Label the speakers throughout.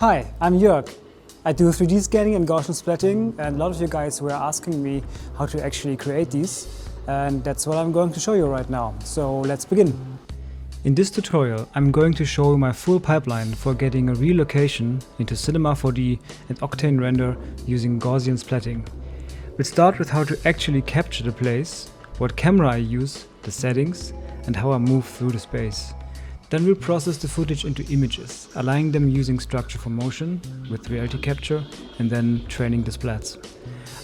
Speaker 1: Hi, I'm Jörg. I do 3D scanning and Gaussian splatting, and a lot of you guys were asking me how to actually create these, and that's what I'm going to show you right now. So let's begin. In this tutorial, I'm going to show you my full pipeline for getting a real location into Cinema 4D and Octane Render using Gaussian Splatting. We'll start with how to actually capture the place, what camera I use, the settings, and how I move through the space. Then we'll process the footage into images, aligning them using structure for motion with reality capture, and then training the splats.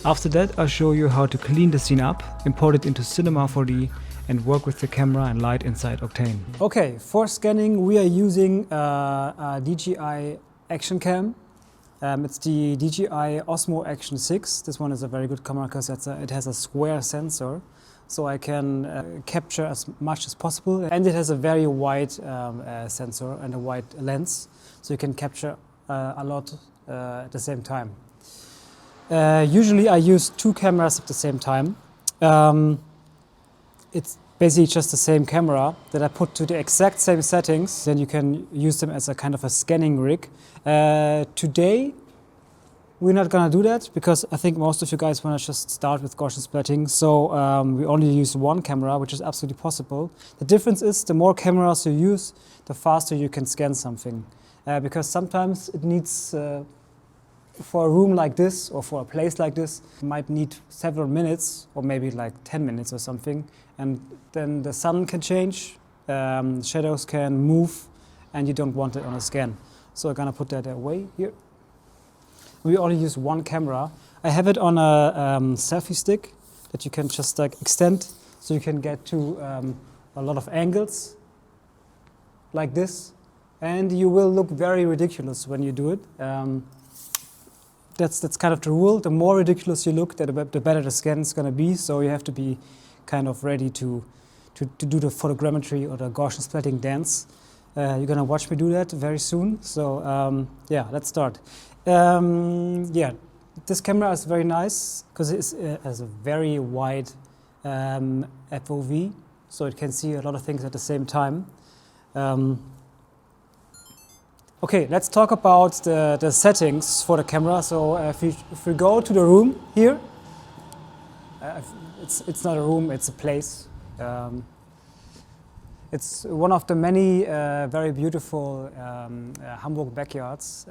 Speaker 1: After that, I'll show you how to clean the scene up, import it into Cinema 4D, and work with the camera and light inside Octane. Okay, for scanning we are using a DJI Action Cam. It's the DJI Osmo Action 6. This one is a very good camera because it has a square sensor, so I can capture as much as possible. And it has a very wide sensor and a wide lens, so you can capture a lot at the same time. Usually I use two cameras at the same time. It's basically just the same camera that I put to the exact same settings. Then you can use them as a kind of a scanning rig. Today, we're not gonna do that because I think most of you guys wanna just start with Gaussian splatting. So we only use one camera, which is absolutely possible. The difference is the more cameras you use, the faster you can scan something. Because sometimes it needs, for a room like this or for a place like this, it might need several minutes or maybe like 10 minutes or something. And then the sun can change, shadows can move, and you don't want it on a scan. So I'm gonna put that away here. We only use one camera. I have it on a selfie stick that you can just like extend, so you can get to a lot of angles like this, and you will look very ridiculous when you do it. That's kind of the rule. The more ridiculous you look, the better the scan is going to be. So you have to be kind of ready to do the photogrammetry or the Gaussian splatting dance. You're going to watch me do that very soon. So yeah, let's start. Yeah, this camera is very nice because it has a very wide FOV, so it can see a lot of things at the same time. Okay, let's talk about the settings for the camera. So if we go to the room here, it's not a room, it's a place. It's one of the many very beautiful Hamburg backyards.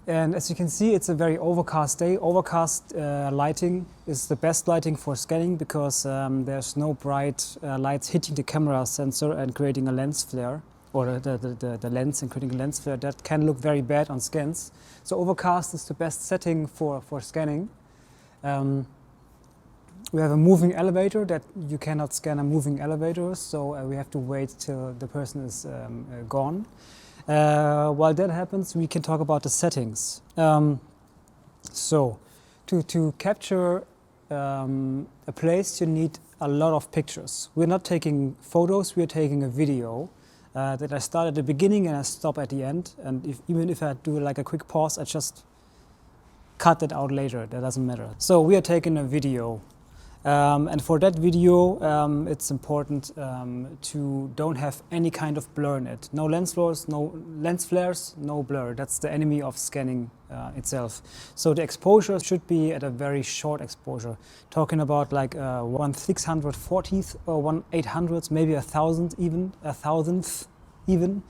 Speaker 1: And as you can see, it's a very overcast day. Overcast lighting is the best lighting for scanning because there's no bright lights hitting the camera sensor and creating a lens flare, or the lens and creating a lens flare that can look very bad on scans. So overcast is the best setting for scanning. We have a moving elevator that you cannot scan a moving elevator, so we have to wait till the person is gone. While that happens, we can talk about the settings. So to capture a place, you need a lot of pictures. We're not taking photos, we're taking a video that I start at the beginning and I stop at the end. And even if I do like a quick pause, I just cut it out later, that doesn't matter. So we are taking a video. And for that video, it's important to don't have any kind of blur in it. No lens flares, no blur. That's the enemy of scanning itself. So the exposure should be at a very short exposure. Talking about like 1/640th or 1/800th, maybe 1,000 even, 1,000th even.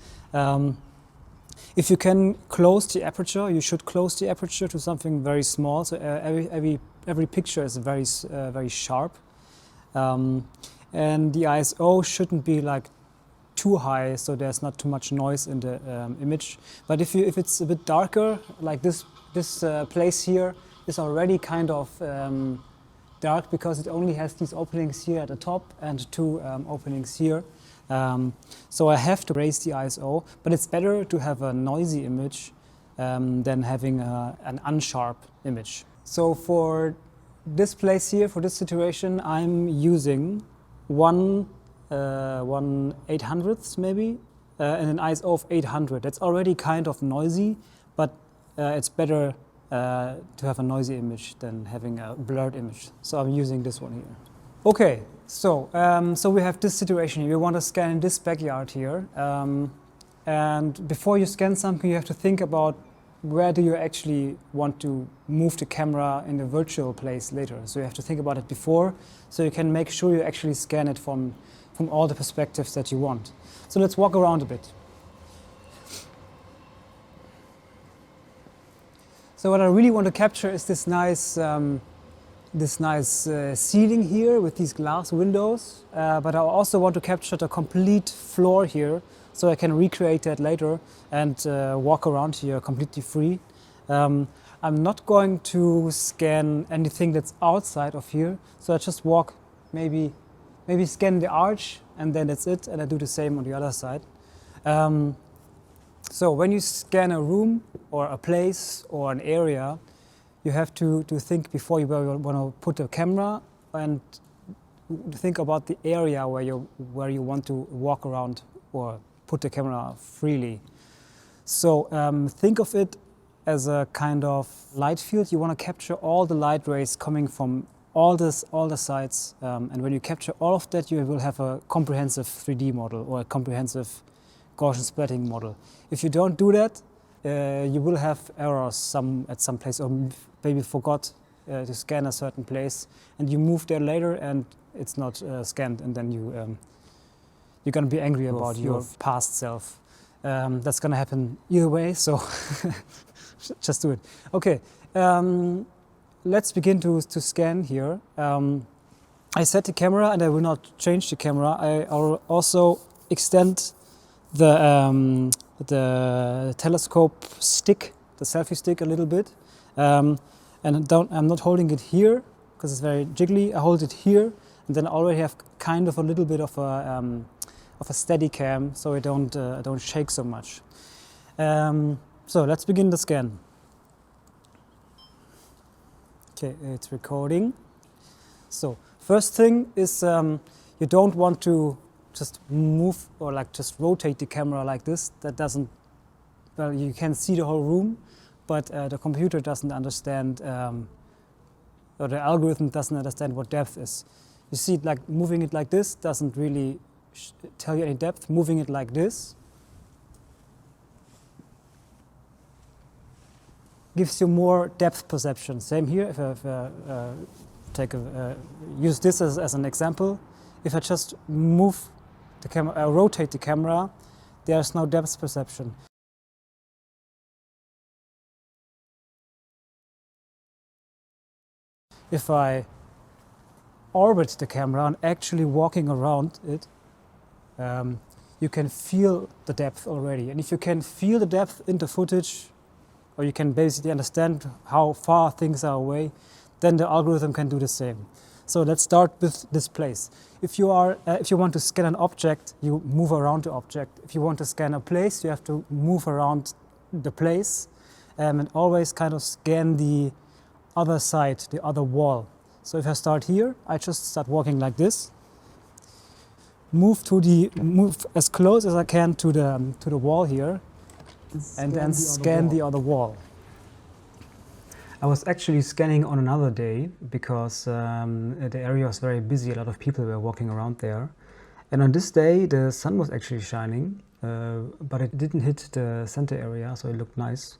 Speaker 1: If you can close the aperture, you should close the aperture to something very small. So every picture is very sharp, and the ISO shouldn't be like too high, so there's not too much noise in the image. But if it's a bit darker, like this place here is already kind of dark because it only has these openings here at the top and two openings here. So I have to raise the ISO, but it's better to have a noisy image than having an unsharp image. So for this place here, for this situation, I'm using 1/800th maybe, and an ISO of 800. That's already kind of noisy, but it's better to have a noisy image than having a blurred image. So I'm using this one here. Okay, so we have this situation here. We want to scan this backyard here. And before you scan something, you have to think about where do you actually want to move the camera in a virtual place later. So you have to think about it before, so you can make sure you actually scan it from all the perspectives that you want. So let's walk around a bit. So what I really want to capture is this nice ceiling here with these glass windows, but I also want to capture the complete floor here, so I can recreate that later and walk around here completely free. I'm not going to scan anything that's outside of here, so I just walk, maybe scan the arch, and then that's it, and I do the same on the other side. So when you scan a room or a place or an area, you have to think before you want to put a camera, and think about the area where you want to walk around or put the camera freely. So think of it as a kind of light field. You want to capture all the light rays coming from all the sides, and when you capture all of that, you will have a comprehensive 3D model or a comprehensive Gaussian splatting model. If you don't do that, you will have errors at some place, or maybe forgot to scan a certain place, and you move there later and it's not scanned, and then you're going to be angry about your past self. That's going to happen either way, so just do it. Okay, let's begin to scan here. I set the camera, and I will not change the camera. I will also extend the telescope stick, the selfie stick, a little bit. And I'm not holding it here because it's very jiggly. I hold it here, and then I already have kind of a little bit of a steady cam, so I don't shake so much. So let's begin the scan. Okay, it's recording. So first thing is you don't want to just move or just rotate the camera like this. That doesn't, well, you can see the whole room, but the computer doesn't understand, or the algorithm doesn't understand what depth is. You see, moving it like this doesn't really tell you any depth. Moving it like this gives you more depth perception. Same here. If I use this as an example, if I just move the camera, rotate the camera, there's no depth perception. If I orbit the camera and actually walking around it, you can feel the depth already. And if you can feel the depth in the footage, or you can basically understand how far things are away, then the algorithm can do the same. So let's start with this place. If you want to scan an object, you move around the object. If you want to scan a place, you have to move around the place, and always kind of scan the other side, the other wall. So if I start here, I just start walking like this. Move as close as I can to the wall here, and then scan the other wall. I was actually scanning on another day because the area was very busy. A lot of people were walking around there, and on this day the sun was actually shining, but it didn't hit the center area, so it looked nice.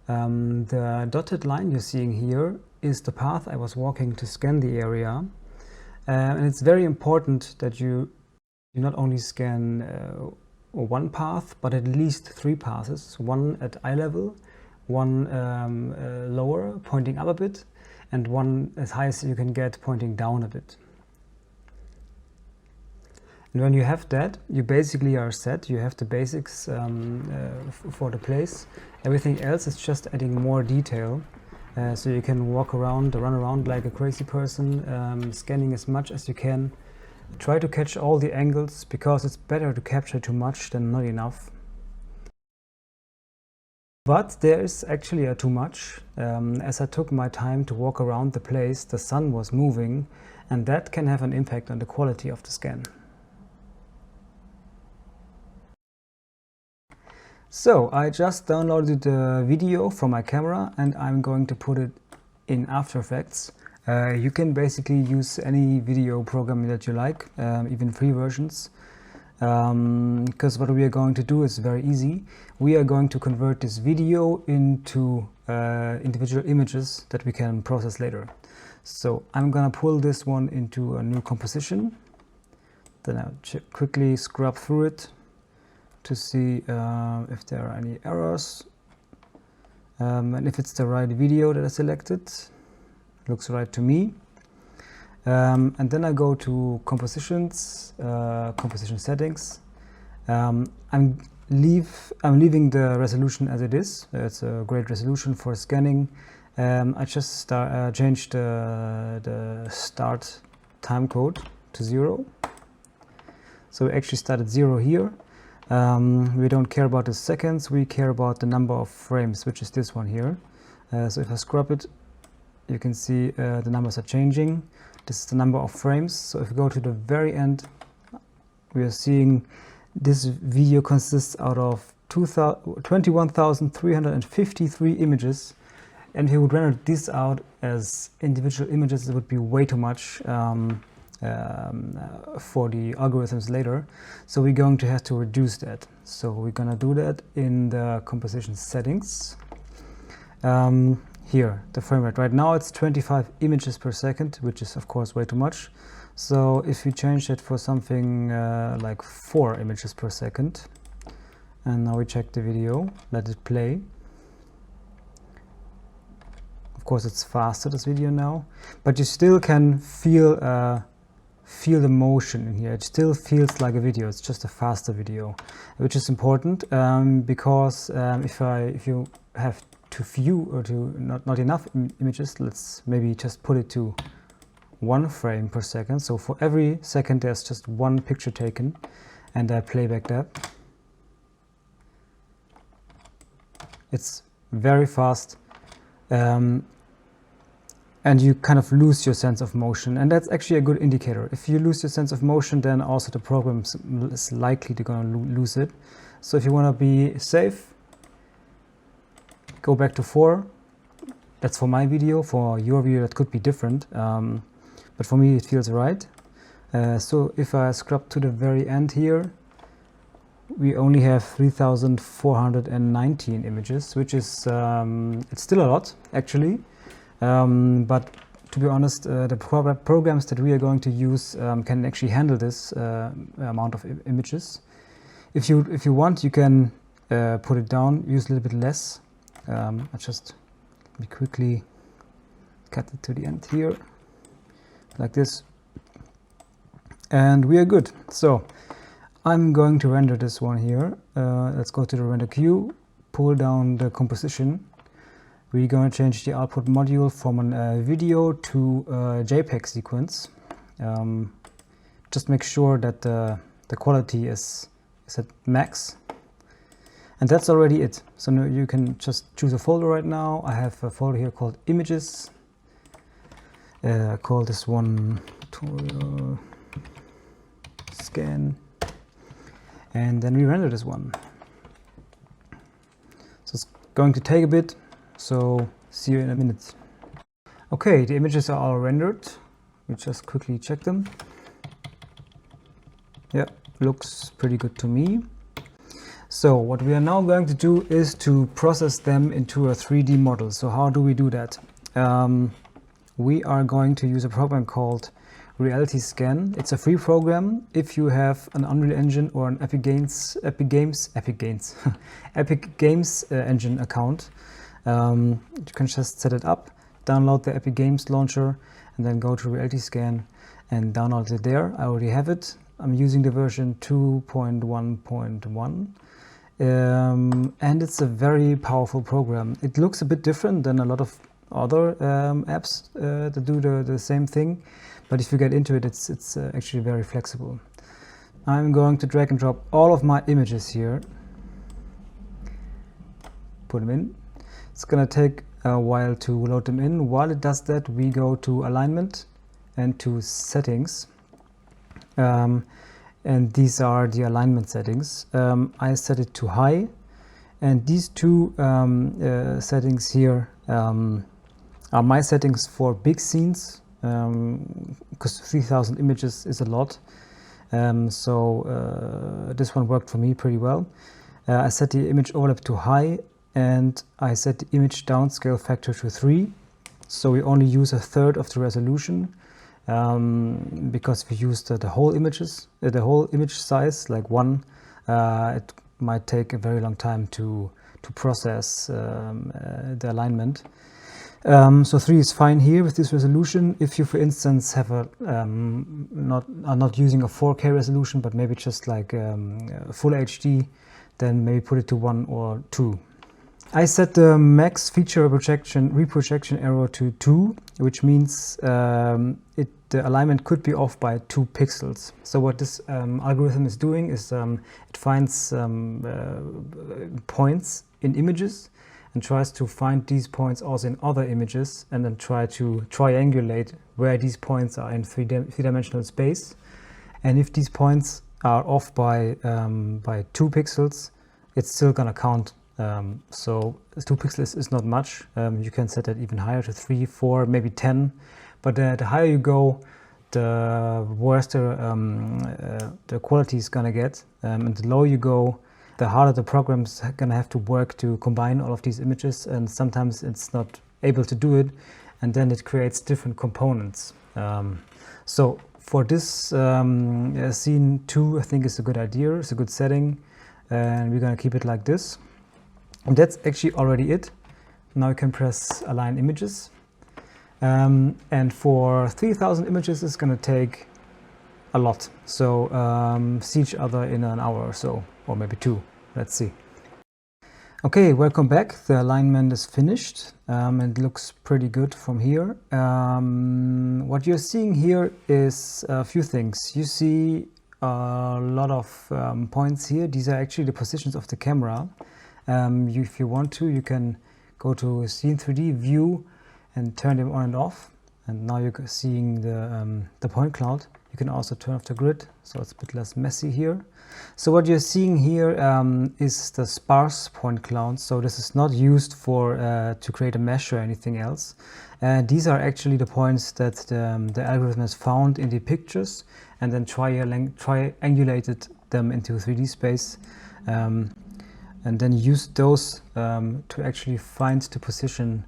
Speaker 1: The dotted line you're seeing here is the path I was walking to scan the area, and it's very important that you not only scan one path, but at least 3 passes, one at eye level, one lower, pointing up a bit, and one as high as you can get, pointing down a bit. And when you have that, you basically are set. You have the basics for the place. Everything else is just adding more detail. So you can walk around, run around like a crazy person, scanning as much as you can. Try to catch all the angles, because it's better to capture too much than not enough. But there is actually a too much. As I took my time to walk around the place, the sun was moving, and that can have an impact on the quality of the scan. So I just downloaded the video from my camera, and I'm going to put it in After Effects. You can basically use any video program that you like, even free versions. because what we are going to do is very easy. We are going to convert this video into individual images that we can process later. So I'm gonna pull this one into a new composition. Then I'll quickly scrub through it to see if there are any errors. And if it's the right video that I selected. Looks right to me. And then I go to compositions, composition settings. I'm leaving the resolution as it is. It's a great resolution for scanning. I just changed the start time code to 0. So we actually start at 0 here. We don't care about the seconds, we care about the number of frames, which is this one here. So if I scrub it, you can see the numbers are changing. This is the number of frames. So if we go to the very end, we are seeing this video consists out of 21,353 images. And if you would render this out as individual images, it would be way too much for the algorithms later. So we're going to have to reduce that. So we're gonna do that in the composition settings. Here, the frame rate. Right now it's 25 images per second, which is of course way too much. So if we change it for something like 4 images per second, and now we check the video, let it play. Of course it's faster, this video now, but you still can feel the motion in here. It still feels like a video, it's just a faster video, which is important because if you have too few or not enough images, let's maybe just put it to 1 frame per second. So for every second there's just 1 picture taken, and I play back that. It's very fast, and you kind of lose your sense of motion, and that's actually a good indicator. If you lose your sense of motion, then also the program is likely to gonna lose it. So if you want to be safe, go back to 4. That's for my video. For your video that could be different, but for me it feels right. So if I scrub to the very end here, we only have 3,419 images, which is it's still a lot actually, but to be honest, the programs that we are going to use can actually handle this amount of images. If you want, you can put it down, use a little bit less. I just quickly cut it to the end here, like this, and we are good. So I'm going to render this one here. Let's go to the render queue, pull down the composition. We're going to change the output module from a video to a JPEG sequence. Just make sure that the quality is at max. And that's already it. So now you can just choose a folder right now. I have a folder here called images. Call this one tutorial scan. And then we render this one. So it's going to take a bit. So see you in a minute. Okay, the images are all rendered. We just quickly check them. Yeah, looks pretty good to me. So what we are now going to do is to process them into a 3D model. So how do we do that? We are going to use a program called Relighting the Scene. It's a free program. If you have an Unreal Engine or an Epic Games engine account, you can just set it up, download the Epic Games launcher, and then go to Relighting the Scene and download it there. I already have it. I'm using the version 2.1.1. And it's a very powerful program. It looks a bit different than a lot of other apps that do the same thing, but if you get into it, it's actually very flexible. I'm going to drag and drop all of my images here, put them in. It's gonna take a while to load them in. While it does that, we go to alignment and to settings. And these are the alignment settings. I set it to high, and these two settings here are my settings for big scenes, because 3,000 images is a lot. This one worked for me pretty well. I set the image overlap to high, and I set the image downscale factor to 3. So we only use 1/3 of the resolution, because if we use the whole image size, like 1, it might take a very long time to process the alignment. So 3 is fine here with this resolution. If you, for instance, have are not using a 4K resolution, but maybe just like full HD, then maybe put it to 1 or 2. I set the max feature reprojection error to 2, which means the alignment could be off by 2 pixels. So what this algorithm is doing is it finds points in images and tries to find these points also in other images, and then try to triangulate where these points are in three-dimensional space. And if these points are off by 2 pixels, it's still gonna count. So 2 pixels is not much. You can set it even higher to 3, 4, maybe 10. But the higher you go, the worse the quality is gonna get. And the lower you go, the harder the program's gonna have to work to combine all of these images. And sometimes it's not able to do it, and then it creates different components. So for this scene 2, I think it's a good idea. It's a good setting, and we're gonna keep it like this. And that's actually already it. Now you can press Align Images. And for 3000 images, it's going to take a lot. So see each other in an hour or so, or maybe 2. Let's see. Okay, welcome back. The alignment is finished. It looks pretty good from here. What you're seeing here is a few things. You see a lot of points here. These are actually the positions of the camera. If you want to, you can go to Scene 3D View and turn them on and off. And now you're seeing the point cloud. You can also turn off the grid, so it's a bit less messy here. So what you're seeing here is the sparse point cloud. So this is not used for to create a mesh or anything else. These are actually the points that the algorithm has found in the pictures, and then triangulated them into 3D space. And then use those to actually find the position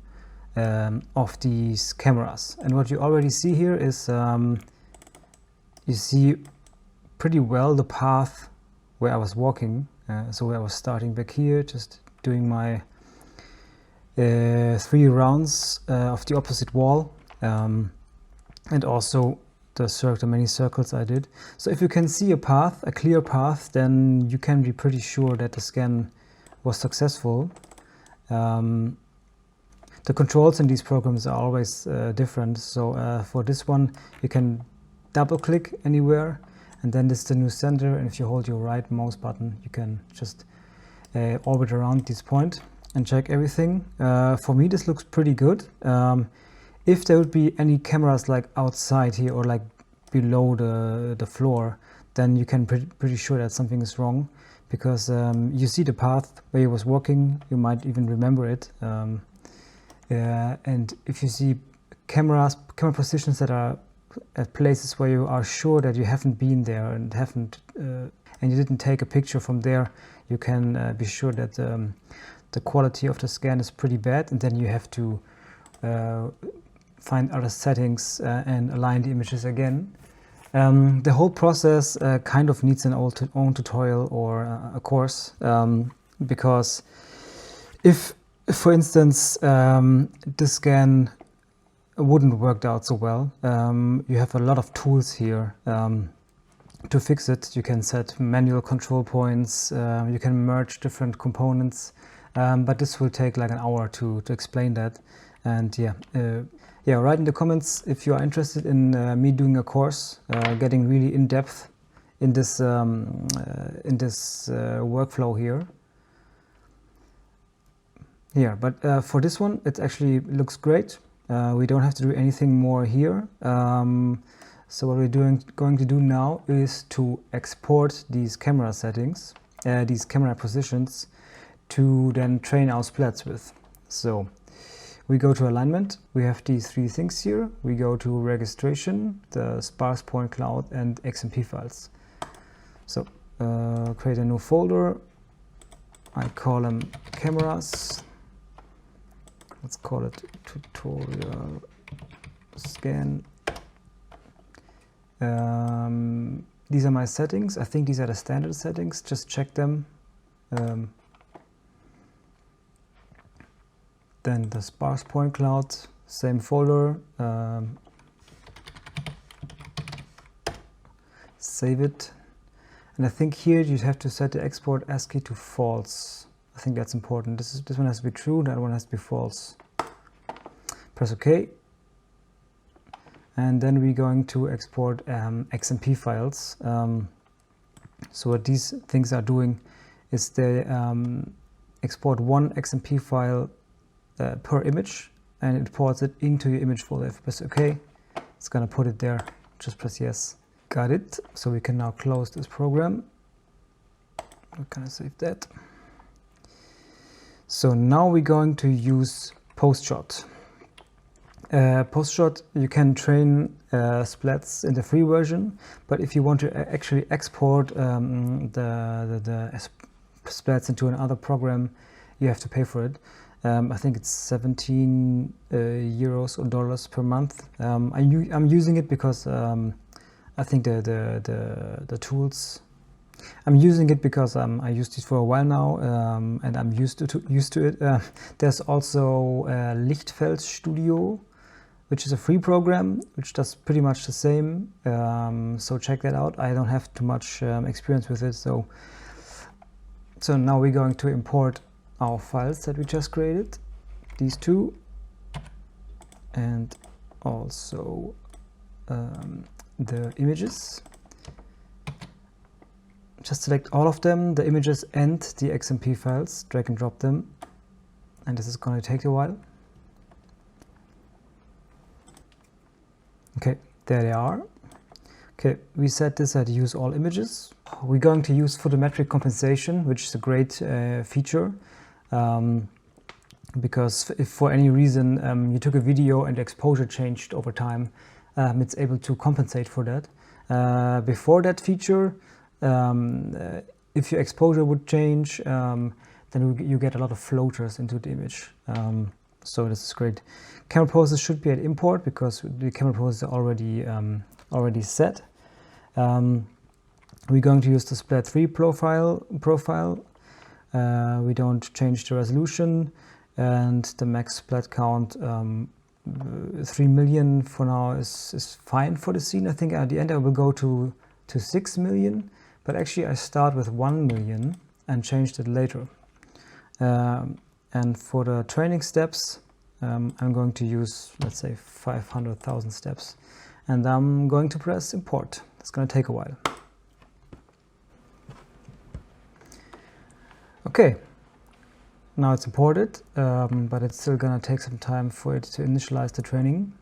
Speaker 1: of these cameras. And what you already see here is you see pretty well the path where I was walking. So where I was starting back here, just doing my 3 rounds of the opposite wall, and also the many circles I did. So if you can see a path, a clear path, then you can be pretty sure that the scan was successful. The controls in these programs are always different. So for this one, you can double click anywhere, and then this is the new center. And if you hold your right mouse button, you can just orbit around this point and check everything. For me, this looks pretty good. If there would be any cameras like outside here or like below the floor, then you can pretty sure that something is wrong, because you see the path where you was walking. You might even remember it. And if you see camera positions that are at places where you are sure that you haven't been there and you didn't take a picture from there, you can be sure that the quality of the scan is pretty bad, and then you have to find other settings and align the images again. The whole process kind of needs an own tutorial or a course, because if, for instance, the scan wouldn't work out so well, you have a lot of tools here to fix it. You can set manual control points, you can merge different components, but this will take like an hour to explain that. And yeah, write in the comments if you are interested in me doing a course, getting really in depth in this workflow here. Yeah, but for this one, it actually looks great. We don't have to do anything more here. So what we're going to do now is to export these camera settings, these camera positions, to then train our splats with. So we go to alignment. We have these 3 things here. We go to registration, the sparse point cloud, and XMP files. So create a new folder. I call them cameras. Let's call it tutorial scan. These are my settings. I think these are the standard settings. Just check them. Then the sparse point cloud, same folder. Save it. And I think here you have to set the export ASCII to false. I think that's important. This one has to be true, that one has to be false. Press OK. And then we're going to export XMP files. So what these things are doing is they export one XMP file per image, and it ports it into your image folder. If you press OK, it's going to put it there. Just press yes. Got it. So we can now close this program. We're going to save that. So now we're going to use Postshot. Postshot, you can train Splats in the free version, but if you want to actually export the Splats into another program, you have to pay for it. I think it's 17 euros or dollars per month. I'm using it because I think the tools. I'm using it because I used it for a while now, and I'm used to it. There's also Lichtfeld Studio, which is a free program, which does pretty much the same. So check that out. I don't have too much experience with it, so now we're going to import our files that we just created, these two, and also the images. Just select all of them, the images and the XMP files, drag and drop them, and this is going to take a while. Okay, there they are. Okay, we set this at use all images. We're going to use photometric compensation, which is a great feature, because if for any reason you took a video and the exposure changed over time, it's able to compensate for that. Before that feature, if your exposure would change, then you get a lot of floaters into the image. So this is great. Camera poses should be at import because the camera poses are already set. We're going to use the Splat 3 profile. We don't change the resolution, and the max splat count 3 million for now is fine for the scene. I think at the end I will go to 6 million, but actually I start with 1 million and changed it later. And for the training steps, I'm going to use, let's say, 500,000 steps, and I'm going to press import. It's going to take a while. Okay, now it's imported, but it's still going to take some time for it to initialize the training.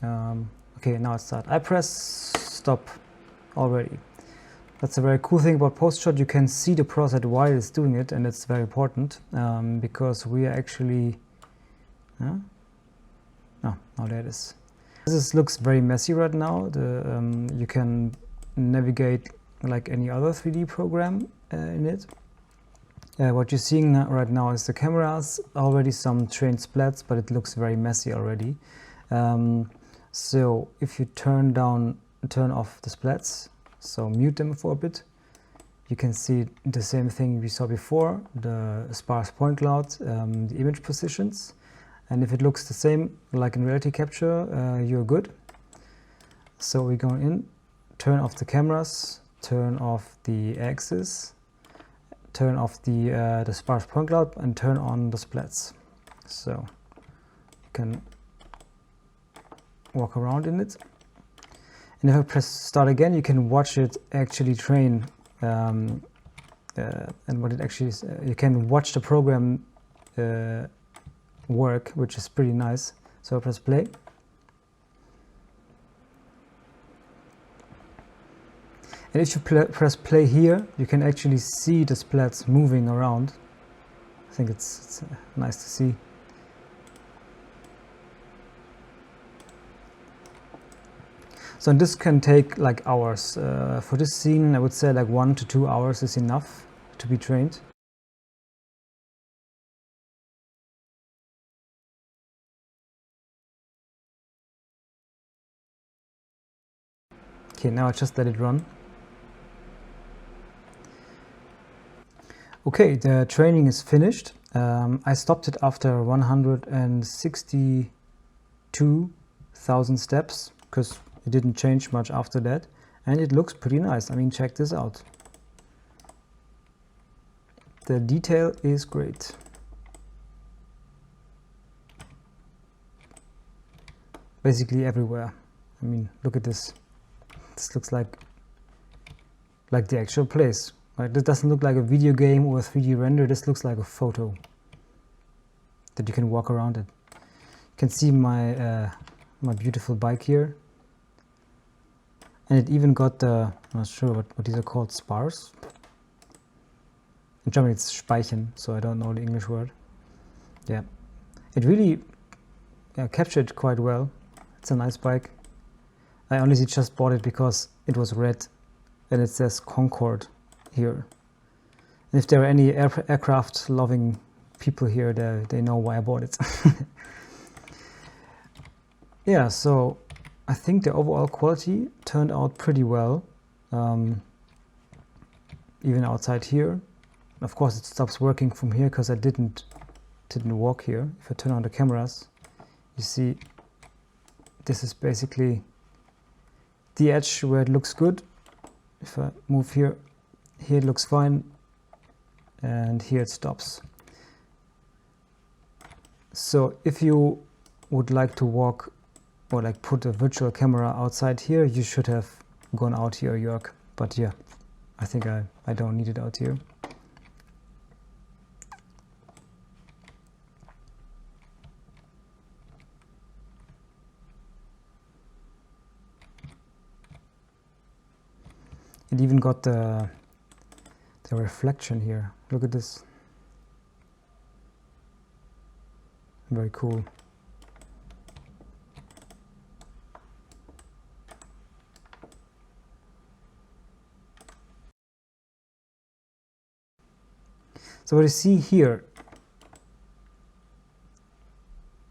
Speaker 1: Okay, now it's started. I press stop already. That's a very cool thing about Postshot. You can see the process while it's doing it, and it's very important because we are actually... Oh, now there it is. This looks very messy right now. You can navigate like any other 3D program in it. What you're seeing right now is the cameras, already some trained splats, but it looks very messy already. So if you turn off the splats, so mute them for a bit, you can see the same thing we saw before, the sparse point cloud, the image positions. And if it looks the same like in reality capture, you're good. So we're going in, turn off the cameras, turn off the axis, turn off the sparse point cloud, and turn on the splats. So you can walk around in it. And if I press start again, you can watch it actually train. And what it actually is, you can watch the program work, which is pretty nice. So I press play. And if you press play here, you can actually see the splats moving around. I think it's nice to see. So So this can take like hours. For this scene, I would say like 1 to 2 hours is enough to be trained. Okay, now I just let it run. Okay, the training is finished. I stopped it after 162,000 steps because it didn't change much after that, and it looks pretty nice. I mean, check this out. The detail is great. Basically everywhere. I mean, look at this. This looks like the actual place. Right? This doesn't look like a video game or a 3D render. This looks like a photo that you can walk around it. You can see my my beautiful bike here, and it even got the, I'm not sure what these are called, spars. In German it's Speichen, so I don't know the English word. Yeah, it really captured quite well. It's a nice bike. I honestly just bought it because it was red and it says Concorde here. And if there are any aircraft loving people here, they know why I bought it. Yeah, so I think the overall quality turned out pretty well. Even outside here. Of course it stops working from here because I didn't walk here. If I turn on the cameras, you see this is basically the edge where it looks good. If I move here, it looks fine, and here it stops. So if you would like to walk or like put a virtual camera outside here, you should have gone out here, Jörg. But yeah, I think I don't need it out here. It even got the reflection here. Look at this. Very cool. So what you see here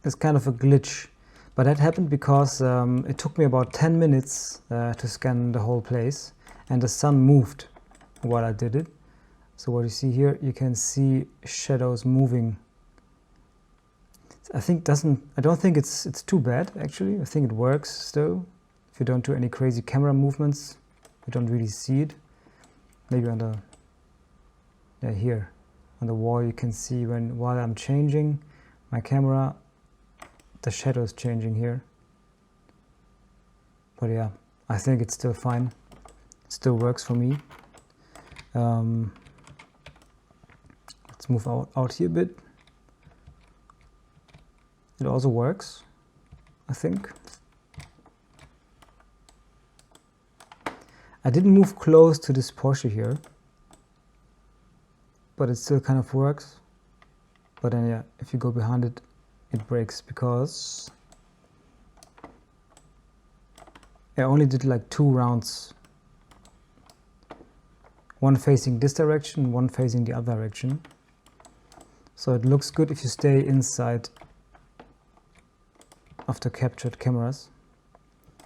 Speaker 1: is kind of a glitch, but that happened because it took me about 10 minutes to scan the whole place, and the sun moved while I did it. So what you see here, you can see shadows moving. I don't think it's too bad actually. I think it works still. If you don't do any crazy camera movements, you don't really see it. Maybe on the, yeah, here on the wall you can see while I'm changing my camera, the shadow is changing here. But yeah, I think it's still fine. It still works for me. Let's move out here a bit. It also works, I think. I didn't move close to this Porsche here, but it still kind of works. But then yeah, if you go behind it, it breaks because I only did like 2 rounds. One facing this direction, one facing the other direction. So it looks good if you stay inside of the captured cameras.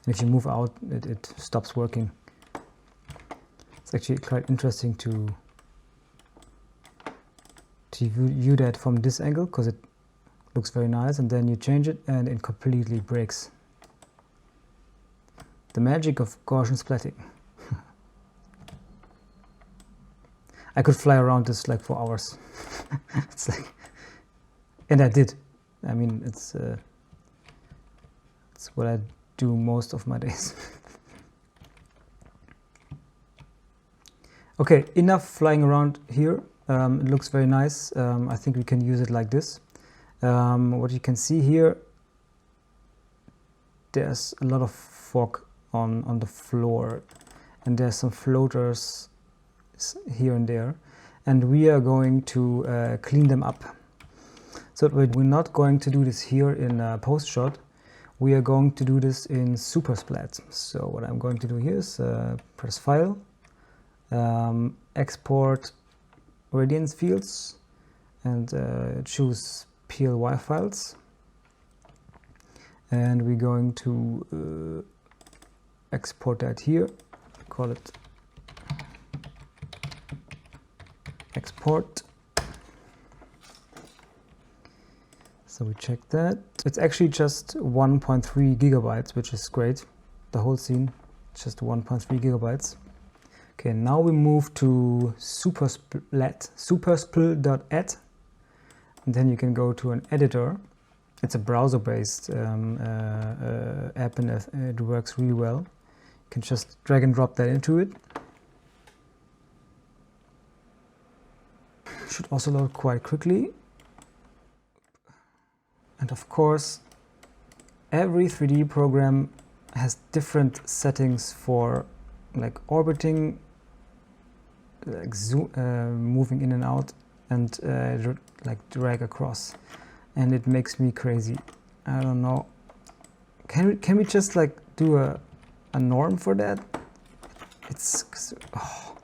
Speaker 1: And if you move out, it stops working. It's actually quite interesting to view that from this angle, because it looks very nice, and then you change it and it completely breaks. The magic of Gaussian splatting. I could fly around this like for hours. It's like, and I did. I mean, it's what I do most of my days. Okay, enough flying around here. It looks very nice. I think we can use it like this. What you can see here, there's a lot of fog on the floor, and there's some floaters here and there, and we are going to clean them up. So we're not going to do this here in Postshot. we are going to do this in Super Splat. So what I'm going to do here is press File, export radiance fields, and choose PLY files. And we're going to export that here, call it export. So we check that. It's actually just 1.3 gigabytes, which is great. The whole scene, just 1.3 gigabytes. Okay, now we move to superspl.add, and then you can go to an editor. It's a browser-based app, and it works really well. You can just drag and drop that into it. Should also load quite quickly. And of course, every 3D program has different settings for like orbiting, like moving in and out, and like drag across. And it makes me crazy. I don't know. Can we just like do a norm for that? It's oh,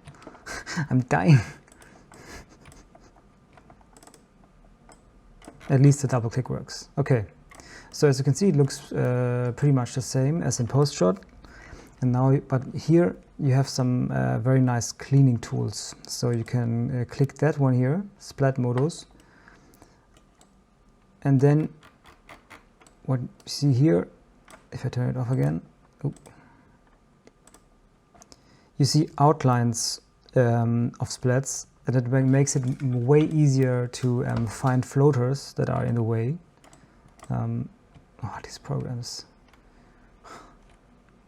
Speaker 1: I'm dying. At least the double click works. Okay, so as you can see, it looks pretty much the same as in Postshot. And now, but here you have some very nice cleaning tools. So you can click that one here, Splat Modus. And then what you see here, if I turn it off again, you see outlines of splats. And it makes it way easier to find floaters that are in the way. Oh, these programs.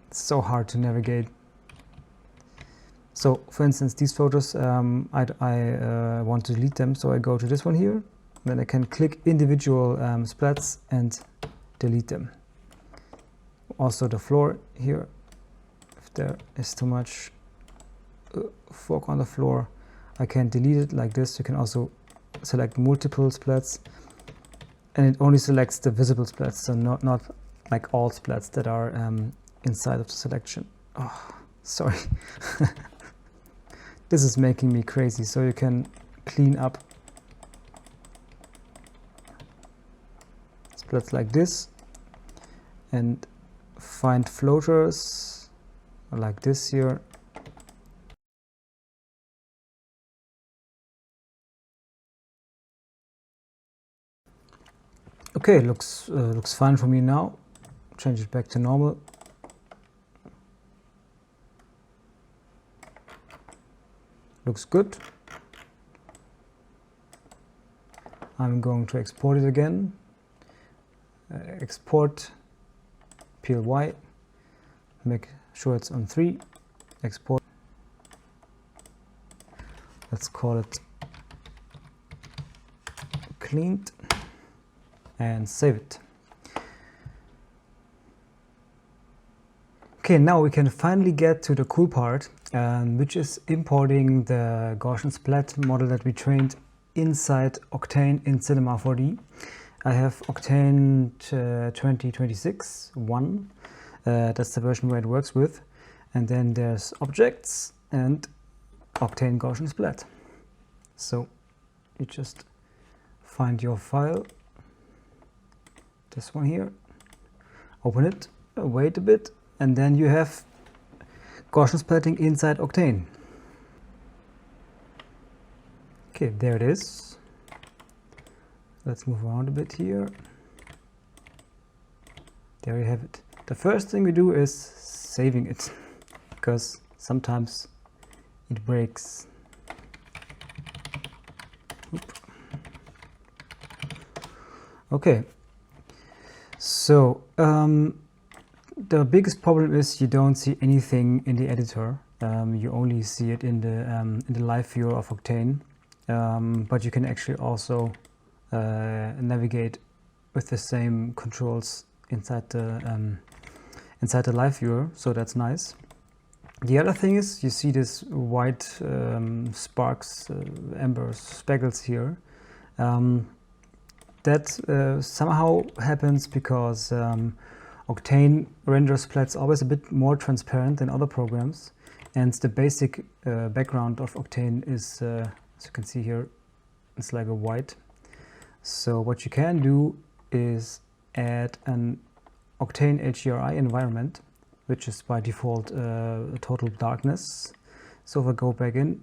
Speaker 1: It's so hard to navigate. So, for instance, these floaters, I want to delete them, so I go to this one here. Then I can click individual splats and delete them. Also the floor here, if there is too much fog on the floor, I can delete it like this. You can also select multiple splats, and it only selects the visible splats, so not like all splats that are inside of the selection. Oh, sorry. This is making me crazy. So you can clean up splats like this and find floaters like this here. Okay, looks fine for me now. Change it back to normal. Looks good. I'm going to export it again. Export PLY. Make sure it's on 3. Export. Let's call it cleaned. And save it. Okay, now we can finally get to the cool part, which is importing the Gaussian Splat model that we trained inside Octane in Cinema 4D. I have Octane 2026.1. That's the version where it works with. And then there's Objects and Octane Gaussian Splat. So you just find your file. This one here, open it, wait a bit, and then you have Gaussian splatting inside Octane. Okay, there it is. Let's move around a bit here. There you have it. The first thing we do is saving it, because sometimes it breaks. Oop. Okay. So the biggest problem is you don't see anything in the editor. You only see it in the live viewer of Octane, but you can actually also navigate with the same controls inside the live viewer. So that's nice. The other thing is you see this white sparks, embers, speckles here. That somehow happens because Octane Render Splats always a bit more transparent than other programs, and the basic background of Octane is, as you can see here, it's like a white. So what you can do is add an Octane HDRI environment, which is by default total darkness. So if I go back in,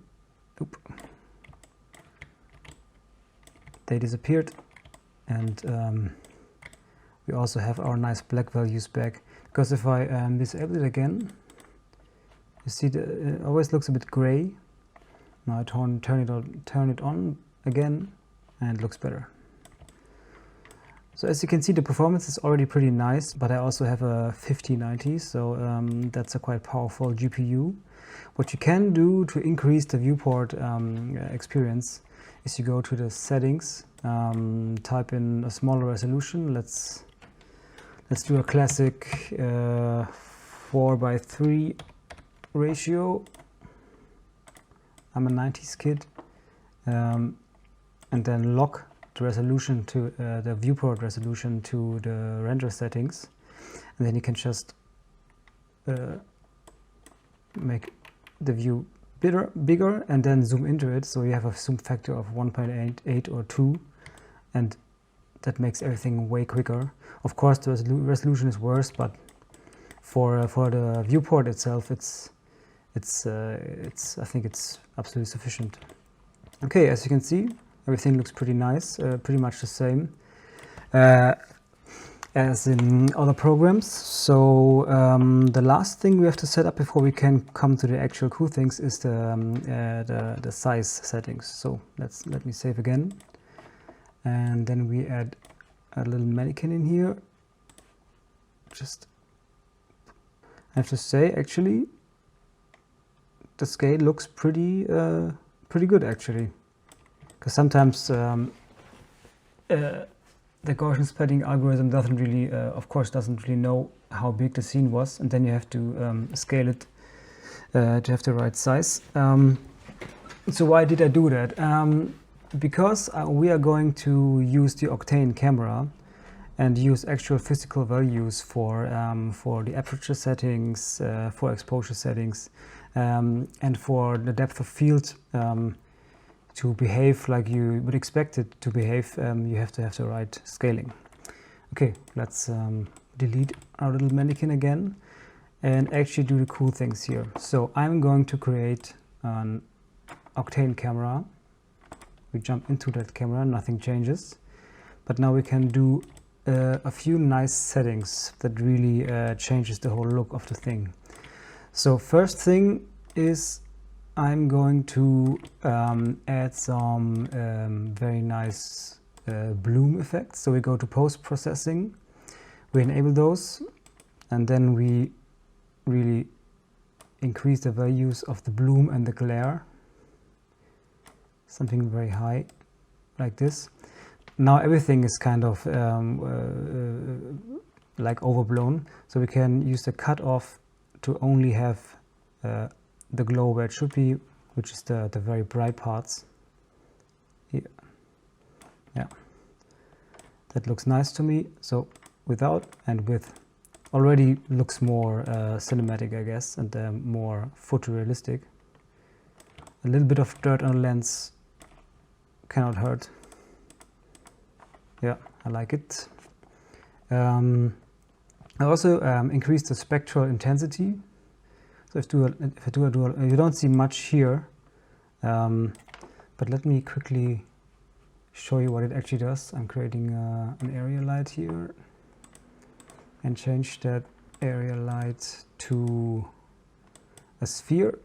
Speaker 1: they disappeared, and we also have our nice black values back. Because if I disable it again, you see it always looks a bit gray. Now I turn it on again, and it looks better. So as you can see, the performance is already pretty nice, but I also have a 5090, so that's a quite powerful GPU. What you can do to increase the viewport experience is you go to the settings, type in a smaller resolution. Let's do a classic 4:3 ratio. I'm a 90s kid, and then lock the resolution to the viewport resolution to the render settings, and then you can just make the view bigger and then zoom into it, so you have a zoom factor of 1.8 or 2, and that makes everything way quicker. Of course the resolution is worse, but for the viewport itself I think it's absolutely sufficient. Okay, as you can see, everything looks pretty nice, pretty much the same as in other programs. So the last thing we have to set up before we can come to the actual cool things is the size settings. So let me save again, and then we add a little mannequin in here. Just I have to say, actually, the scale looks pretty good actually. Because sometimes the Gaussian Splatting algorithm doesn't really, of course, doesn't really know how big the scene was, and then you have to scale it to have the right size. So why did I do that? Because we are going to use the Octane camera and use actual physical values for the aperture settings, for exposure settings, and for the depth of field. To behave like you would expect it to behave, you have to have the right scaling. Okay, let's delete our little mannequin again and actually do the cool things here. So I'm going to create an Octane camera. We jump into that camera, nothing changes. But now we can do a few nice settings that really changes the whole look of the thing. So first thing is I'm going to add some very nice bloom effects. So we go to post-processing, we enable those, and then we really increase the values of the bloom and the glare. Something very high, like this. Now everything is kind of like overblown, so we can use the cutoff to only have the glow where it should be, which is the very bright parts here. Yeah, that looks nice to me. So without and with already looks more cinematic, I guess, and more photorealistic. A little bit of dirt on the lens cannot hurt. Yeah, I like it. I also increased the spectral intensity. So if I do you don't see much here, but let me quickly show you what it actually does. I'm creating an area light here and change that area light to a sphere.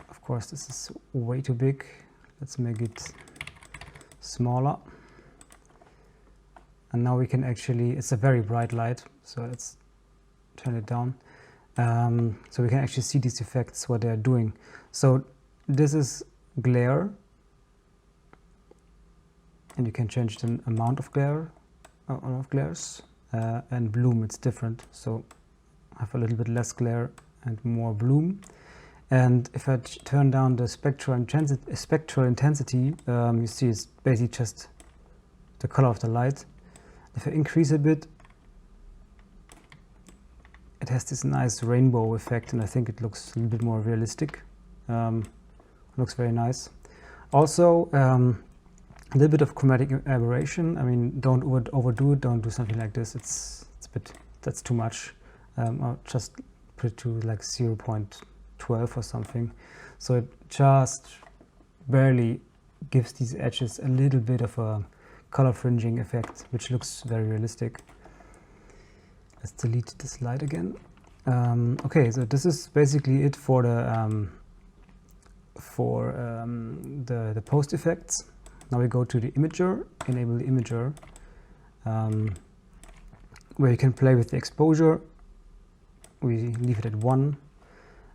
Speaker 1: Of course, this is way too big. Let's make it smaller. And now we can actually, it's a very bright light, so let's turn it down. So we can actually see these effects, what they're doing. So this is glare, and you can change the amount of glare, glares, and bloom, it's different. So I have a little bit less glare and more bloom. And if I turn down the spectral intensity, you see it's basically just the color of the light. If I increase a bit, it has this nice rainbow effect, and I think it looks a little bit more realistic. Looks very nice. Also, a little bit of chromatic aberration. I mean, don't overdo it. Don't do something like this. It's a bit, that's too much. I'll just put it to like 0.12 or something. So it just barely gives these edges a little bit of a color fringing effect, which looks very realistic. Let's delete this light again. Okay, so this is basically it for the post effects. Now we go to the imager, enable the imager, where you can play with the exposure. We leave it at 1,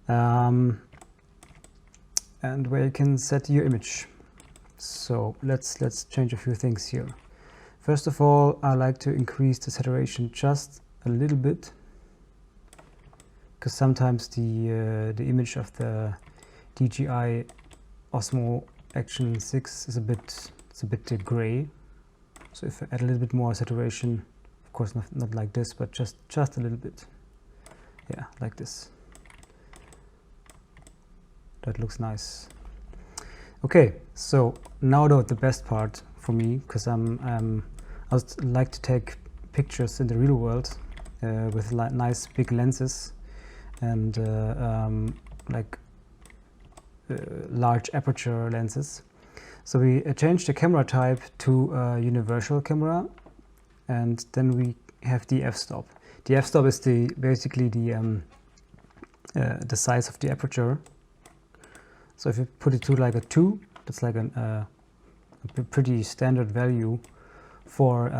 Speaker 1: and where you can set your image. So let's change a few things here. First of all, I like to increase the saturation just a little bit, because sometimes the image of the DJI Osmo Action 6 is a bit gray. So if I add a little bit more saturation, of course not like this, but just a little bit, yeah, like this. That looks nice. Okay, so now the best part for me, because I like to take pictures in the real world with nice big lenses and large aperture lenses. So we changed the camera type to universal camera, and then we have the f-stop. The f-stop is basically the size of the aperture. So if you put it to like a 2, that's like a pretty standard value for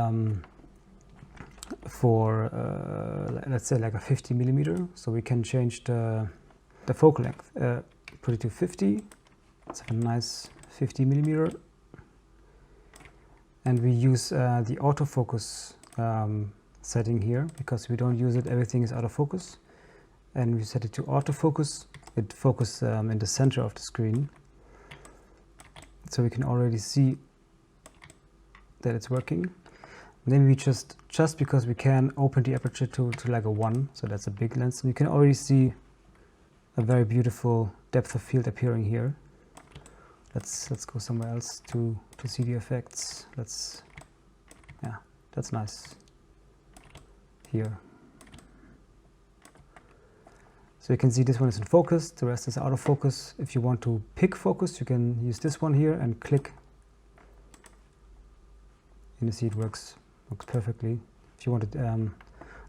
Speaker 1: let's say like a 50 millimeter. So we can change the focal length. Put it to 50. Let's have a nice 50 millimeter, and we use the autofocus setting here, because we don't use it, everything is out of focus, and we set it to autofocus. It focuses in the center of the screen, so we can already see that it's working. And then we just because we can open the aperture to like a 1, so that's a big lens, and you can already see a very beautiful depth of field appearing here. Let's go somewhere else to see the effects. Yeah, that's nice here. So you can see this one is in focus, the rest is out of focus. If you want to pick focus, you can use this one here and click, and you see it works perfectly. If you want to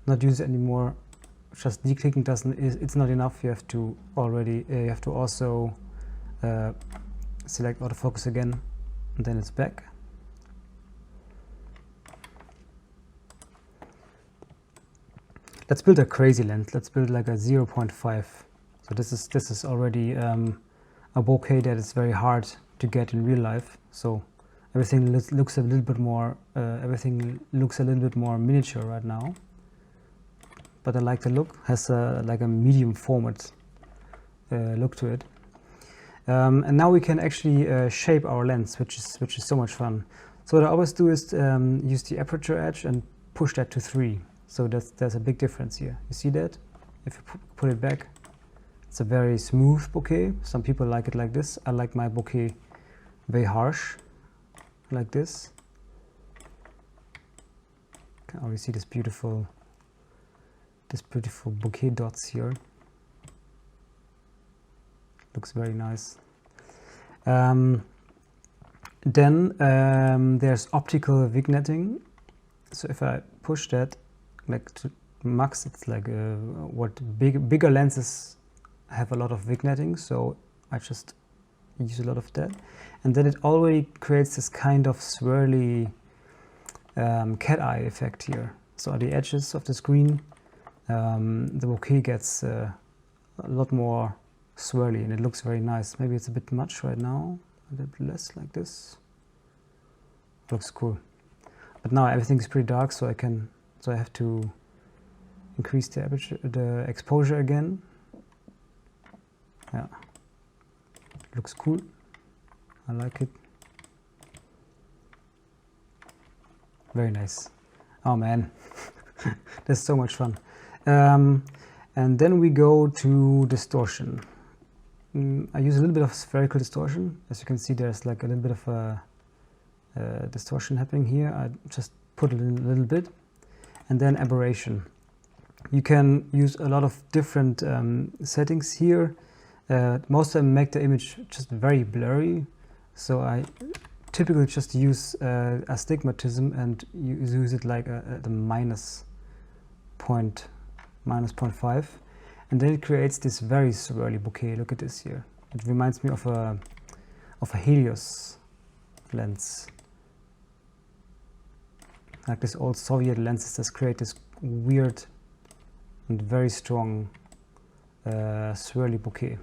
Speaker 1: not use it anymore, just declicking it's not enough. You have to also select autofocus again, and then it's back. Let's build a crazy lens. Let's build like a 0.5. So this is already a bokeh that is very hard to get in real life. So everything looks a little bit more. Everything looks a little bit more miniature right now. But I like the look. Has like a medium format look to it. And now we can actually shape our lens, which is so much fun. So what I always do is use the aperture edge and push that to 3. So there's a big difference here. You see that? If you put it back, it's a very smooth bokeh. Some people like it like this. I like my bokeh very harsh, like this. You can already see this beautiful bokeh dots here. Looks very nice. Then there's optical vignetting. So if I push that like to max, it's like bigger lenses have a lot of vignetting, so I just use a lot of that, and then it already creates this kind of swirly cat eye effect here. So at the edges of the screen, the bokeh gets a lot more swirly, and it looks very nice. Maybe it's a bit much right now, a little bit less like this. Looks cool. But now everything is pretty dark, so I have to increase the aperture, the exposure again. Yeah, looks cool. I like it. Very nice. Oh man, that's so much fun. And then we go to distortion. I use a little bit of spherical distortion. As you can see, there's like a little bit of a distortion happening here. I just put a little bit. And then aberration. You can use a lot of different settings here. Most of them make the image just very blurry. So I typically just use astigmatism and use it like at the minus 0.5, and then it creates this very swirly bouquet. Look at this here. It reminds me of a Helios lens, like this old Soviet lenses that create this weird and very strong swirly bouquet.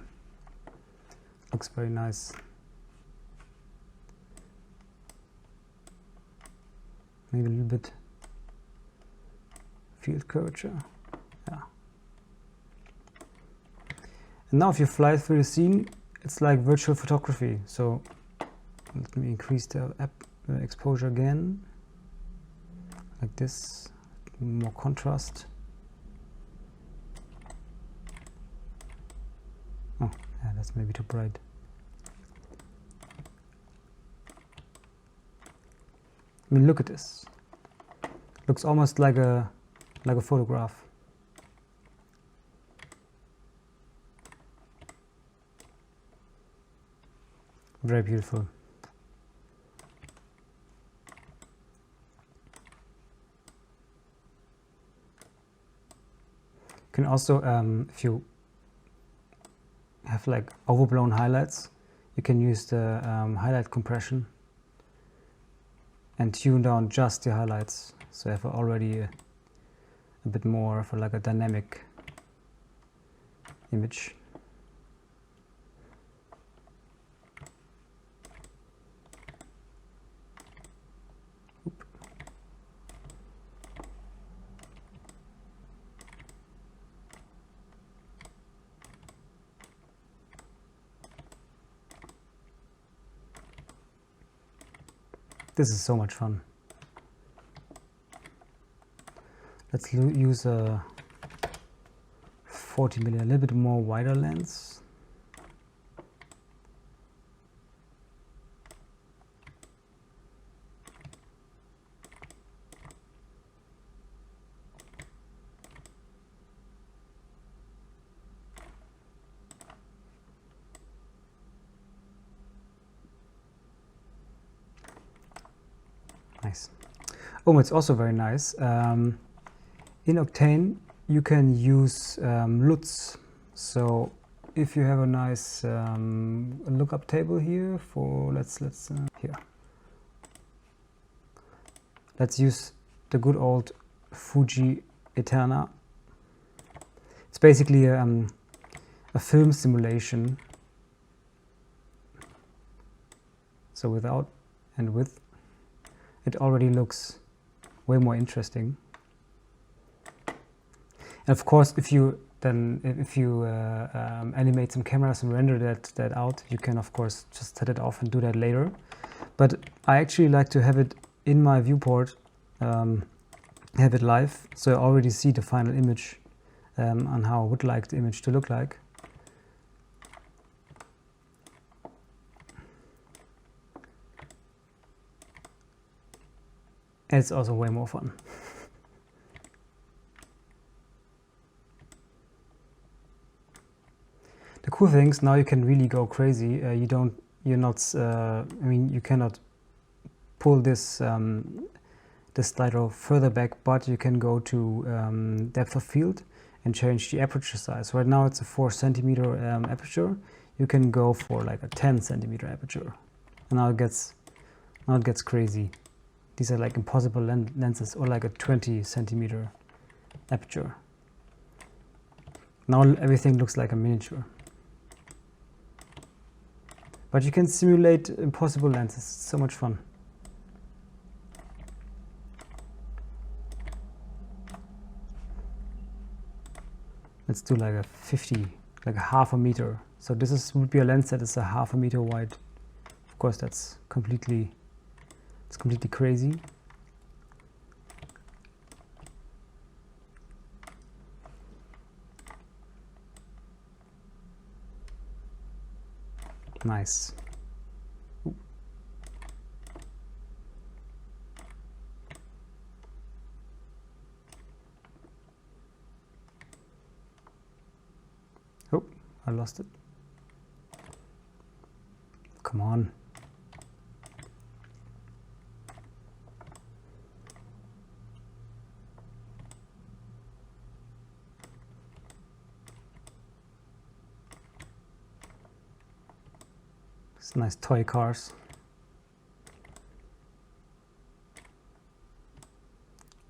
Speaker 1: Looks very nice. Maybe a little bit field curvature. Yeah. And now if you fly through the scene, it's like virtual photography. So let me increase the exposure again, like this, more contrast. Oh, yeah, that's maybe too bright. I mean, look at this. Looks almost like a photograph. Very beautiful. You can also, if you have like overblown highlights, you can use the highlight compression and tune down just the highlights, so you have already a bit more of like a dynamic image. Oop. This is so much fun. Let's use a 40mm, a little bit more wider lens. Nice. Oh, it's also very nice. In Octane, you can use LUTs. So if you have a nice lookup table here for here. Let's use the good old Fuji Eterna. It's basically a film simulation. So without and with, it already looks way more interesting. And of course, if you animate some cameras and render that out, you can of course just set it off and do that later. But I actually like to have it in my viewport, have it live, so I already see the final image on how I would like the image to look like. And it's also way more fun. The cool thing is now you can really go crazy. You cannot pull this this slider further back, but you can go to depth of field and change the aperture size. Right now it's a 4cm aperture. You can go for like a 10cm aperture, and now it gets crazy. These are like impossible lenses, or like a 20cm aperture. Now everything looks like a miniature. But you can simulate impossible lenses. It's so much fun. Let's do like a 50, like a half a meter. So this would be a lens that is a half a meter wide. Of course, it's completely crazy. Nice. Oh, I lost it. Come on. It's nice toy cars.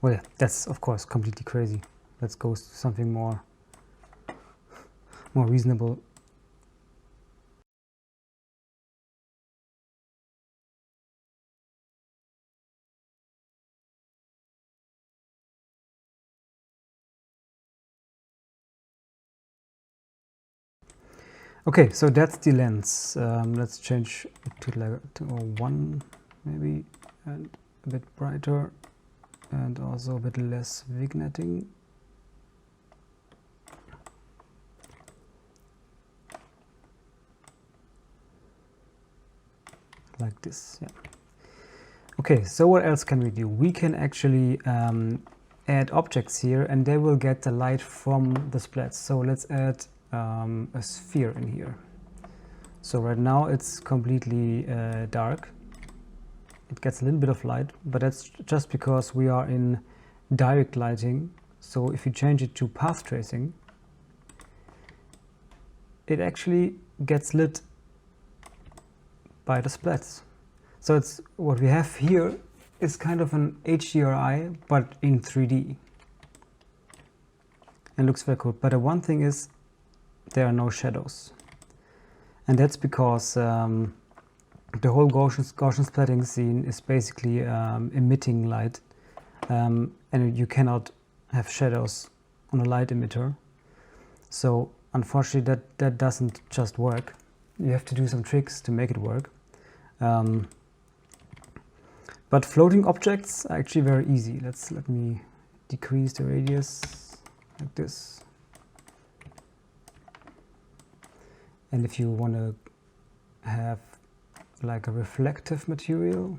Speaker 1: Well, yeah, that's of course completely crazy. Let's go to something more reasonable. Okay, so that's the lens. Let's change it to like to 1 maybe, and a bit brighter, and also a bit less vignetting. Like this, yeah. Okay, so what else can we do? We can actually add objects here, and they will get the light from the splats. So let's add a sphere in here. So right now it's completely dark. It gets a little bit of light, but that's just because we are in direct lighting. So if you change it to path tracing, it actually gets lit by the splats. So it's what we have here is kind of an HDRI, but in 3D. And looks very cool. But the one thing is, there are no shadows. And that's because the whole Gaussian splatting scene is basically emitting light. And you cannot have shadows on a light emitter. So unfortunately that doesn't just work. You have to do some tricks to make it work. But floating objects are actually very easy. Let me decrease the radius like this. And if you want to have like a reflective material,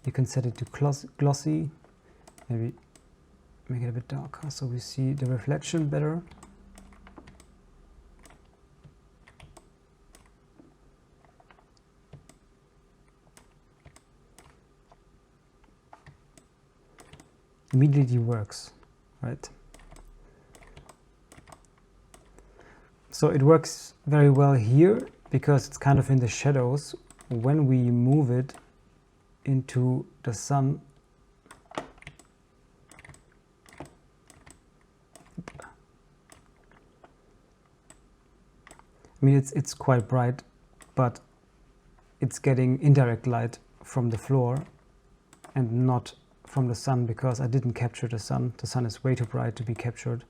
Speaker 1: you can set it to glossy. Maybe make it a bit darker so we see the reflection better. Immediately works, right? So it works very well here because it's kind of in the shadows. When we move it into the sun, I mean it's quite bright, but it's getting indirect light from the floor and not from the sun, because I didn't capture the sun. The sun is way too bright to be captured.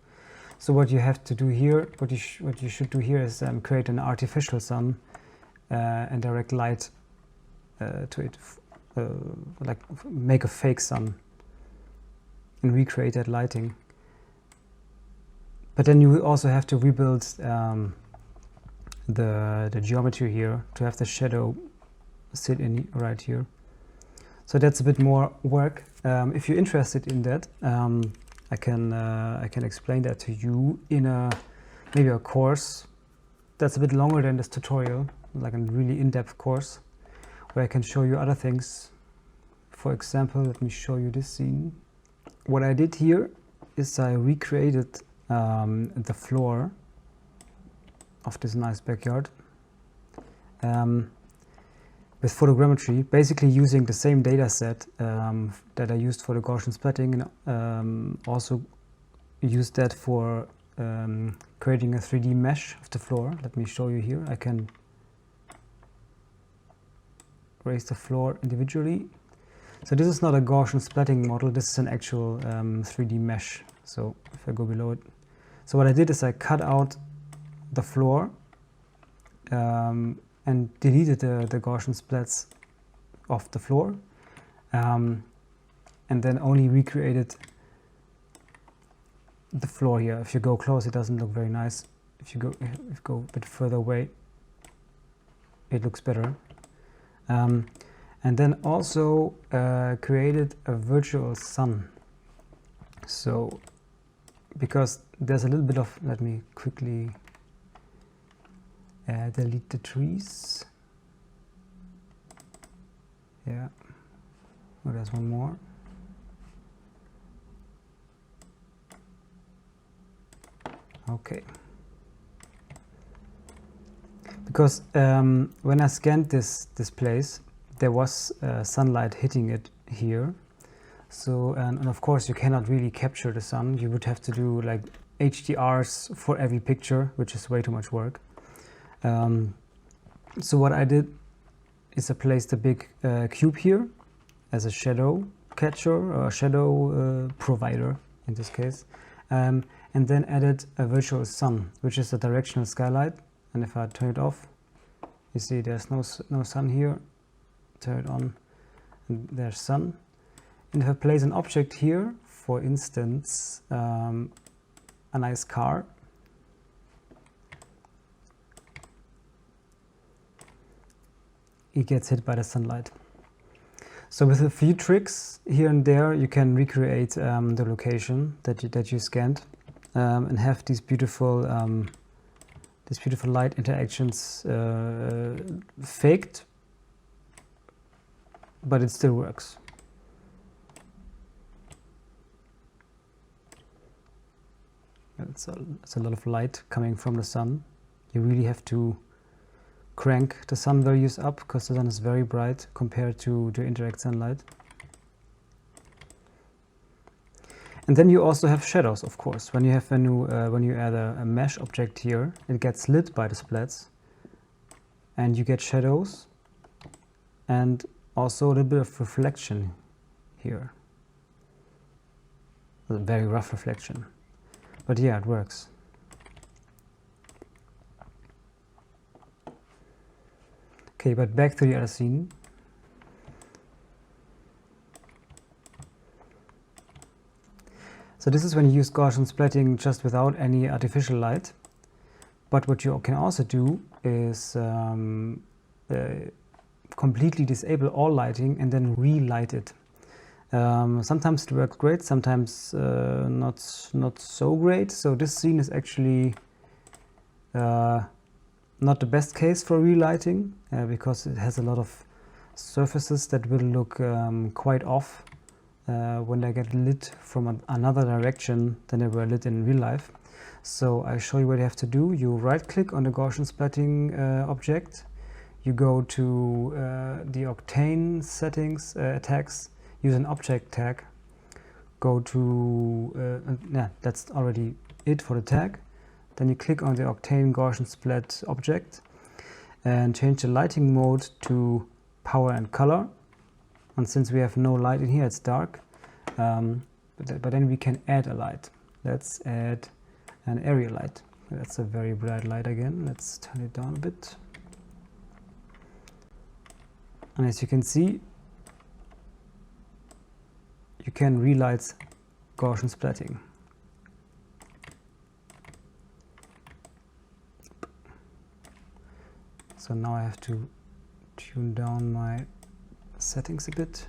Speaker 1: So what you have to do here, what you should do here is create an artificial sun and direct light to it, like make a fake sun and recreate that lighting. But then you also have to rebuild the geometry here to have the shadow sit in right here. So that's a bit more work. If you're interested in that, I can explain that to you in maybe a course that's a bit longer than this tutorial, like a really in-depth course where I can show you other things. For example, let me show you this scene. What I did here is I recreated the floor of this nice backyard with photogrammetry, basically using the same data set that I used for the Gaussian splatting, and also used that for creating a 3D mesh of the floor. Let me show you here. I can raise the floor individually. So this is not a Gaussian splatting model, this is an actual 3D mesh. So if I go below it. So what I did is I cut out the floor and deleted the Gaussian splats of the floor, and then only recreated the floor here. If you go close, it doesn't look very nice. If you go a bit further away, it looks better. And then also created a virtual sun. So because there's a little bit of, let me quickly delete the trees. Yeah, oh, there's one more. Okay. Because when I scanned this place, there was sunlight hitting it here. So, and of course you cannot really capture the sun. You would have to do like HDRs for every picture, which is way too much work. So what I did is I placed a big cube here as a shadow catcher or a shadow provider in this case. And then added a virtual sun, which is a directional skylight. And if I turn it off, you see there's no sun here. Turn it on, and there's sun. And if I place an object here, for instance, a nice car, it gets hit by the sunlight. So with a few tricks here and there, you can recreate the location that you scanned and have these beautiful light interactions faked, but it still works. It's a lot of light coming from the sun. You really have to crank the sun values up because the sun is very bright compared to the indirect sunlight. And then you also have shadows, of course. When you have when you add a mesh object here, it gets lit by the splats, and you get shadows, and also a little bit of reflection here. A very rough reflection, but yeah, it works. Okay, but back to the other scene. So this is when you use Gaussian splatting just without any artificial light. But what you can also do is completely disable all lighting and then relight it. Sometimes it works great, sometimes not so great. So this scene is actually not the best case for relighting because it has a lot of surfaces that will look quite off when they get lit from another direction than they were lit in real life. So I show you what you have to do. You right click on the Gaussian splatting object, you go to the Octane settings, tags, use an object tag, go to, yeah, that's already it for the tag. Then you click on the Octane Gaussian Splat object and change the lighting mode to power and color. And since we have no light in here, it's dark. But then we can add a light. Let's add an area light. That's a very bright light again. Let's turn it down a bit. And as you can see, you can relight Gaussian splatting. So now I have to tune down my settings a bit.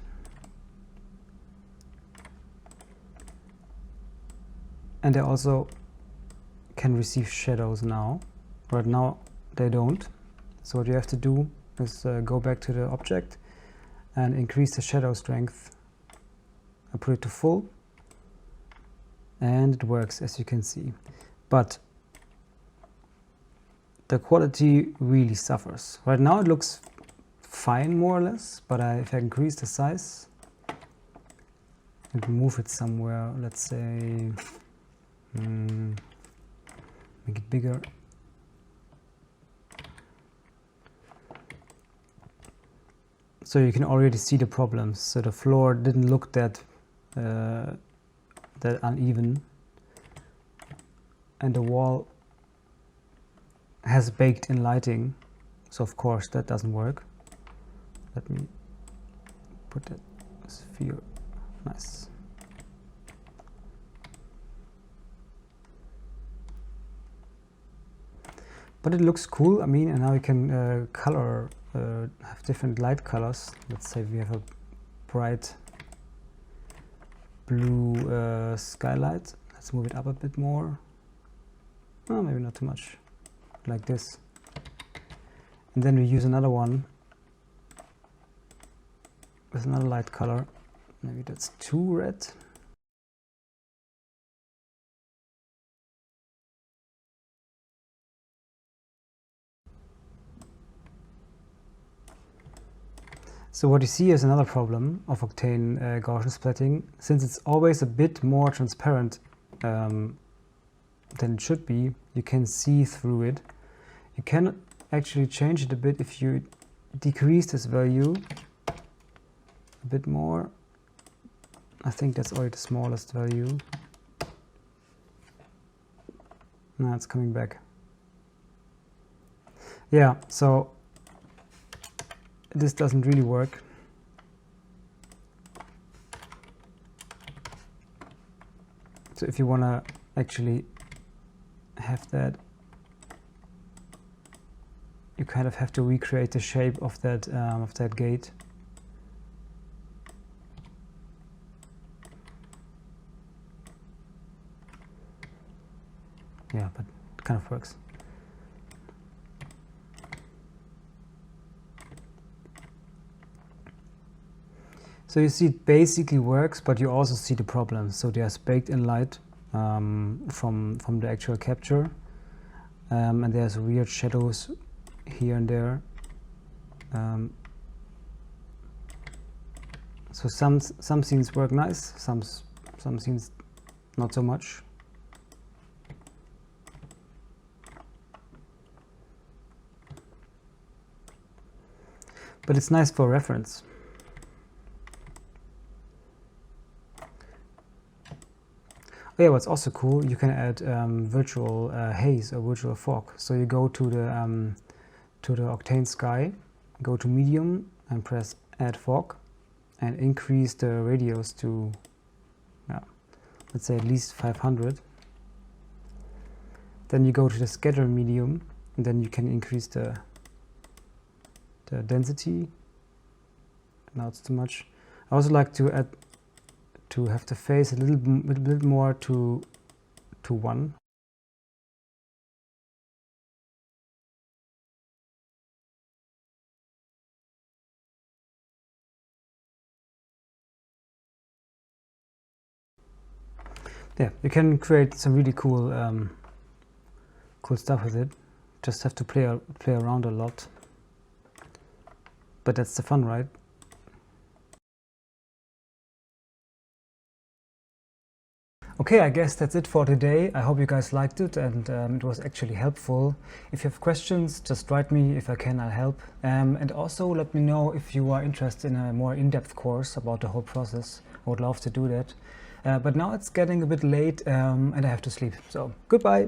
Speaker 1: And they also can receive shadows now. Right now they don't. So what you have to do is go back to the object and increase the shadow strength. I put it to full and it works, as you can see. But the quality really suffers. Right now it looks fine more or less, but if I increase the size and move it somewhere, let's say make it bigger. So you can already see the problems. So the floor didn't look that uneven, and the wall has baked in lighting, so of course that doesn't work. Let me put that sphere. Nice. But it looks cool. I mean, and now you can color, have different light colors. Let's say we have a bright blue skylight. Let's move it up a bit more. Oh, maybe not too much, like this. And then we use another one with another light color. Maybe that's too red. So what you see is another problem of Octane Gaussian splatting. Since it's always a bit more transparent than it should be, you can see through it. You can actually change it a bit if you decrease this value a bit more. I think that's already the smallest value. Now it's coming back. Yeah, so this doesn't really work. So if you want to actually have that, you kind of have to recreate the shape of that gate. Yeah, but it kind of works. So you see it basically works, but you also see the problems. So there's baked in light from the actual capture, and there's weird shadows here and there. So some scenes work nice, some scenes not so much. But it's nice for reference. Oh yeah, what's also cool, you can add virtual haze or virtual fog. So you go to the Octane sky, go to medium and press add fog and increase the radius to, let's say at least 500. Then you go to the scatter medium and then you can increase the density. Now it's too much. I also like to add to have the face a little bit more to 1. Yeah, you can create some really cool cool stuff with it. Just have to play around a lot. But that's the fun, right? Okay, I guess that's it for today. I hope you guys liked it and it was actually helpful. If you have questions, just write me. If I can, I'll help. And also let me know if you are interested in a more in-depth course about the whole process. I would love to do that. But now it's getting a bit late and I have to sleep. So goodbye.